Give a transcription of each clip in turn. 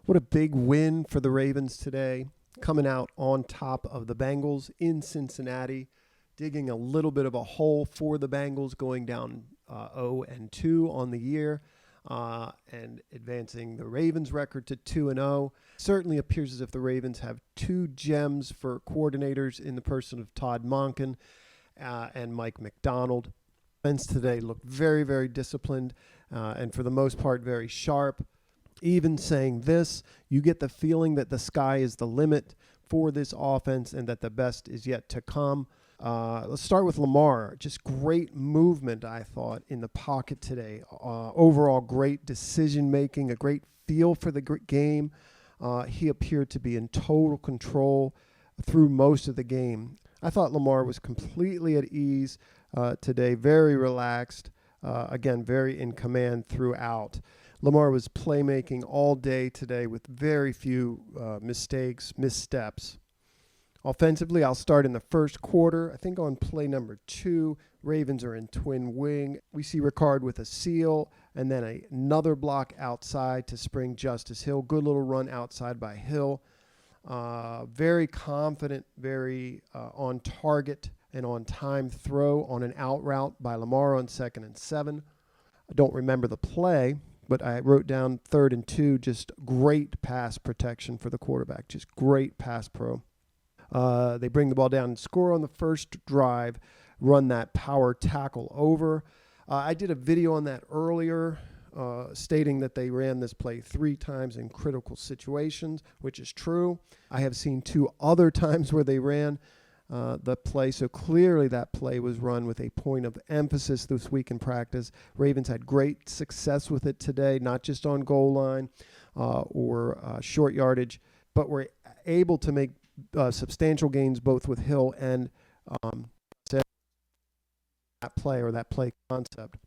What a big win for the Ravens today, coming out on top of the Bengals in Cincinnati, digging a little bit of a hole for the Bengals, going down 0-2 on the year, and advancing the Ravens record to 2-0. Certainly appears as if the Ravens have two gems for coordinators in the person of Todd Monken and Mike McDonald. Defense today looked very, very disciplined and for the most part very sharp. Even saying this, you get the feeling that the sky is the limit for this offense and that the best is yet to come. Let's start with Lamar. Just great movement, I thought, in the pocket today. Overall, great decision-making, a great feel for the game. He appeared to be in total control through most of the game. I thought Lamar was completely at ease today, very relaxed, again, very in command throughout. Lamar was playmaking all day today with very few missteps. Offensively, I'll start in the first quarter. I think on play number 2, Ravens are in twin wing. We see Ricard with a seal and then another block outside to spring Justice Hill. Good little run outside by Hill. Very confident, very on target and on time throw on an out route by Lamar on 2nd and 7. I don't remember the play, but I wrote down 3rd and 2, just great pass protection for the quarterback, just great pass pro. They bring the ball down and score on the first drive, run that power tackle over. I did a video on that earlier stating that they ran this play 3 times in critical situations, which is true. I have seen 2 other times where they ran the play, so clearly that play was run with a point of emphasis this week in practice. Ravens had great success with it today, not just on goal line or short yardage, but were able to make substantial gains both with Hill and that play concept.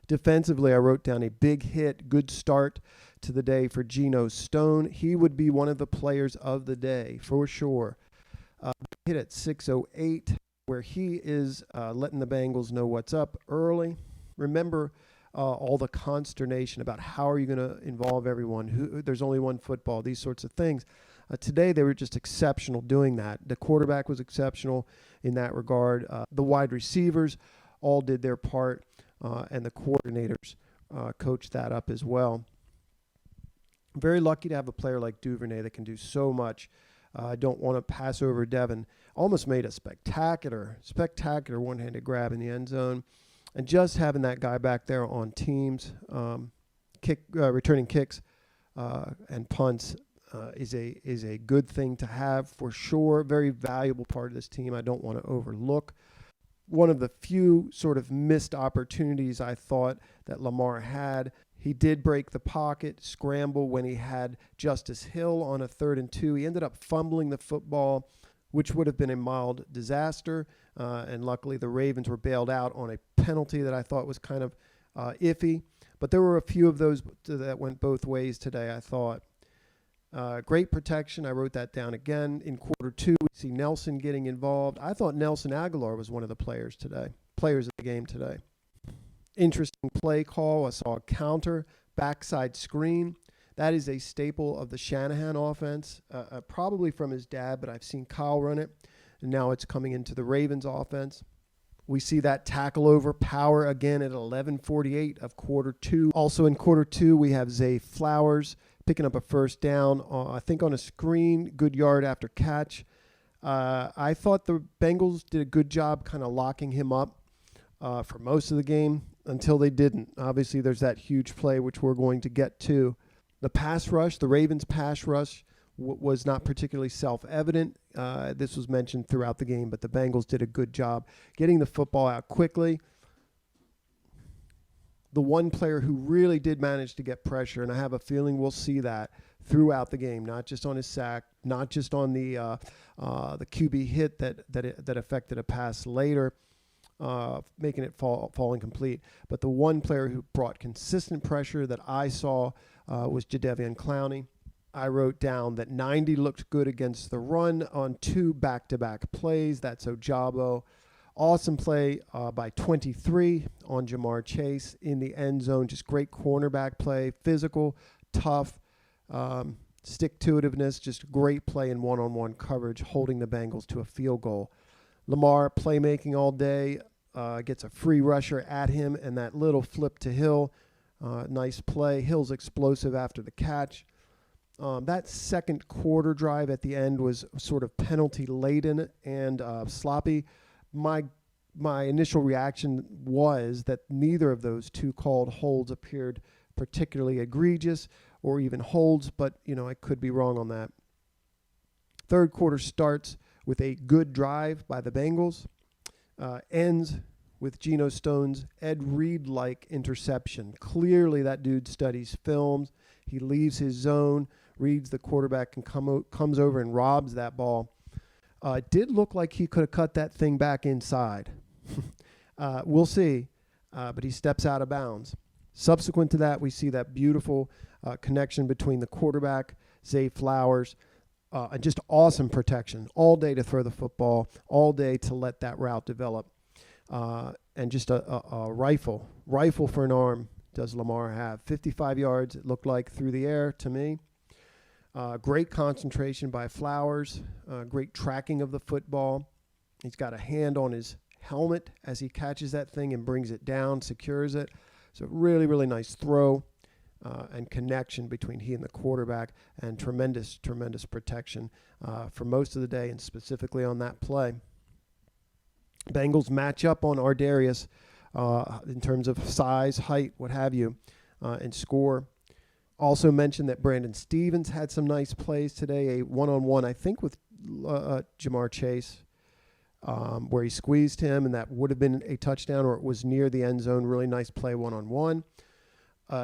Defensively, I wrote down a big hit, good start to the day for Geno Stone. He would be one of the players of the day for sure. Hit at 6:08, where he is letting the Bengals know what's up early. Remember all the consternation about how are you going to involve everyone? There's only one football, these sorts of things. Today, they were just exceptional doing that. The quarterback was exceptional in that regard. The wide receivers all did their part, and the coordinators coached that up as well. Very lucky to have a player like Duvernay that can do so much. I don't want to pass over Devin. Almost made a spectacular one-handed grab in the end zone. And just having that guy back there on teams, returning kicks and punts is a good thing to have for sure. Very valuable part of this team I don't want to overlook. One of the few sort of missed opportunities I thought that Lamar had. He did break the pocket, scramble when he had Justice Hill on a 3rd and 2. He ended up fumbling the football, which would have been a mild disaster. And luckily the Ravens were bailed out on a penalty that I thought was kind of iffy. But there were a few of those that went both ways today, I thought. Great protection. I wrote that down again. In quarter 2, we see Nelson getting involved. I thought Nelson Aguilar was one of the players of the game today. Interesting play call. I saw a counter, backside screen. That is a staple of the Shanahan offense, probably from his dad, but I've seen Kyle run it, and now it's coming into the Ravens offense. We see that tackle over power again at 11:48 of quarter 2. Also in quarter 2, we have Zay Flowers picking up a first down, I think on a screen, good yard after catch. I thought the Bengals did a good job kind of locking him up for most of the game until they didn't. Obviously, there's that huge play, which we're going to get to. The pass rush, the Ravens pass rush, was not particularly self-evident. This was mentioned throughout the game, but the Bengals did a good job getting the football out quickly. The one player who really did manage to get pressure, and I have a feeling we'll see that throughout the game, not just on his sack, not just on the QB hit that affected a pass later, making it fall incomplete. But the one player who brought consistent pressure that I saw was Jadeveon Clowney. I wrote down that 90 looked good against the run on 2 back-to-back plays. That's Ojabo. Awesome play by 23 on Jamar Chase in the end zone. Just great cornerback play, physical, tough, Stick-to-itiveness, just great play in one-on-one coverage, holding the Bengals to a field goal. Lamar playmaking all day, gets a free rusher at him, and that little flip to Hill, nice play. Hill's explosive after the catch. That second quarter drive at the end was sort of penalty-laden and sloppy. My initial reaction was that neither of those two called holds appeared particularly egregious or even holds, but, I could be wrong on that. Third quarter starts with a good drive by the Bengals, ends with Geno Stone's Ed Reed-like interception. Clearly that dude studies films. He leaves his zone, reads the quarterback, and comes over and robs that ball. It did look like he could have cut that thing back inside. We'll see, but he steps out of bounds. Subsequent to that, we see that beautiful connection between the quarterback, Zay Flowers, and just awesome protection all day to throw the football, all day to let that route develop. And just a rifle for an arm does Lamar have. 55 yards, it looked like, through the air to me. Great concentration by Flowers, great tracking of the football. He's got a hand on his helmet as he catches that thing and brings it down, secures it. So really, really nice throw and connection between he and the quarterback, and tremendous, tremendous protection for most of the day, and specifically on that play. Bengals match up on Ardarius in terms of size, height, what have you, and score. Also mentioned that Brandon Stevens had some nice plays today, a one-on-one, I think, with Jamar Chase, where he squeezed him, and that would have been a touchdown, or it was near the end zone. Really nice play one-on-one.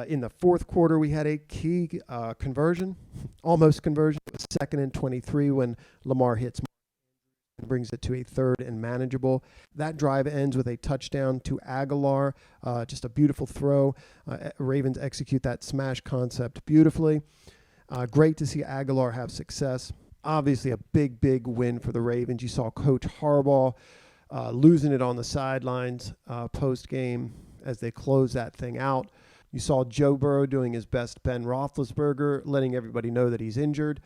In the fourth quarter, we had a key conversion, almost conversion, 2nd and 23 when Lamar hits and brings it to a 3rd and manageable. That drive ends with a touchdown to Aguilar, just a beautiful throw. Ravens execute that smash concept beautifully. Great to see Aguilar have success. Obviously a big, big win for the Ravens. You saw Coach Harbaugh losing it on the sidelines post-game as they close that thing out. You saw Joe Burrow doing his best Ben Roethlisberger, letting everybody know that he's injured.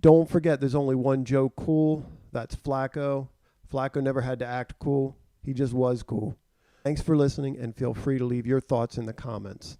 Don't forget, there's only one Joe Cool. That's Flacco. Flacco never had to act cool. He just was cool. Thanks for listening, and feel free to leave your thoughts in the comments.